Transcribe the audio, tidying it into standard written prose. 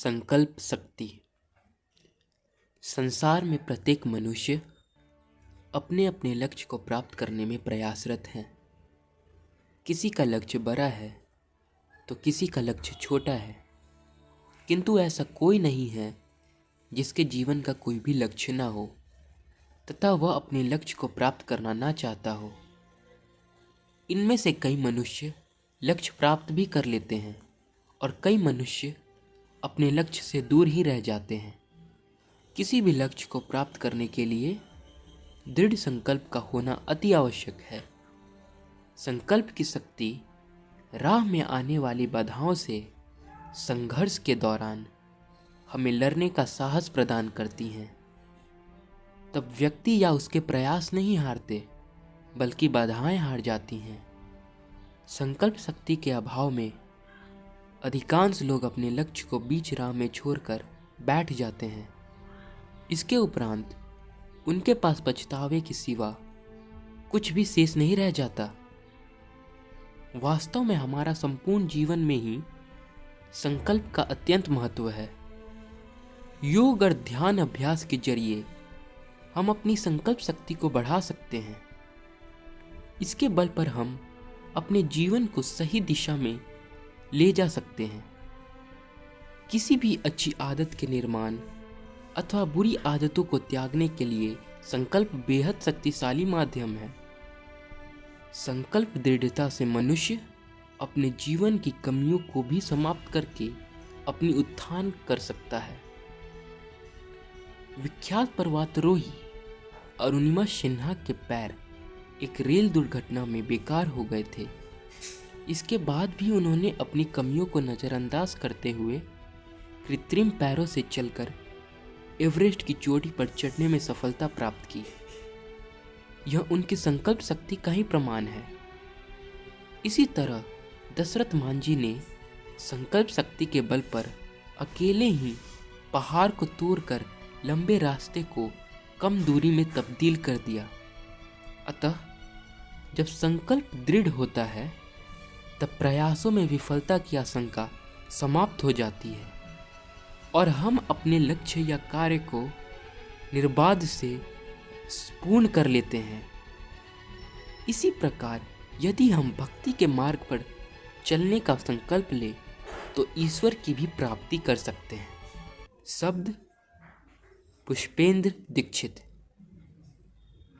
संकल्प शक्ति। संसार में प्रत्येक मनुष्य अपने अपने लक्ष्य को प्राप्त करने में प्रयासरत है। किसी का लक्ष्य बड़ा है तो किसी का लक्ष्य छोटा है, किंतु ऐसा कोई नहीं है जिसके जीवन का कोई भी लक्ष्य ना हो तथा वह अपने लक्ष्य को प्राप्त करना ना चाहता हो। इनमें से कई मनुष्य लक्ष्य प्राप्त भी कर लेते हैं और कई मनुष्य अपने लक्ष्य से दूर ही रह जाते हैं। किसी भी लक्ष्य को प्राप्त करने के लिए दृढ़ संकल्प का होना अति आवश्यक है। संकल्प की शक्ति राह में आने वाली बाधाओं से संघर्ष के दौरान हमें लड़ने का साहस प्रदान करती हैं। तब व्यक्ति या उसके प्रयास नहीं हारते बल्कि बाधाएं हार जाती हैं। संकल्प शक्ति के अभाव में अधिकांश लोग अपने लक्ष्य को बीच राह में छोड़कर बैठ जाते हैं। इसके उपरांत उनके पास पछतावे के सिवा कुछ भी शेष नहीं रह जाता। वास्तव में हमारा संपूर्ण जीवन में ही संकल्प का अत्यंत महत्व है। योग और ध्यान अभ्यास के जरिए हम अपनी संकल्प शक्ति को बढ़ा सकते हैं। इसके बल पर हम अपने जीवन को सही दिशा में ले जा सकते हैं। किसी भी अच्छी आदत के निर्माण अथवा बुरी आदतों को त्यागने के लिए संकल्प बेहद शक्तिशाली माध्यम है। संकल्प दृढ़ता से मनुष्य अपने जीवन की कमियों को भी समाप्त करके अपनी उत्थान कर सकता है। विख्यात पर्वतारोही अरुणिमा सिन्हा के पैर एक रेल दुर्घटना में बेकार हो गए थे। इसके बाद भी उन्होंने अपनी कमियों को नज़रअंदाज करते हुए कृत्रिम पैरों से चलकर एवरेस्ट की चोटी पर चढ़ने में सफलता प्राप्त की। यह उनकी संकल्प शक्ति का ही प्रमाण है। इसी तरह दशरथ मांझी ने संकल्प शक्ति के बल पर अकेले ही पहाड़ को तोड़कर लंबे रास्ते को कम दूरी में तब्दील कर दिया। अतः जब संकल्प दृढ़ होता है तब प्रयासों में विफलता की आशंका समाप्त हो जाती है और हम अपने लक्ष्य या कार्य को निर्बाध से पूर्ण कर लेते हैं। इसी प्रकार यदि हम भक्ति के मार्ग पर चलने का संकल्प लें तो ईश्वर की भी प्राप्ति कर सकते हैं। शब्द पुष्पेंद्र दीक्षित।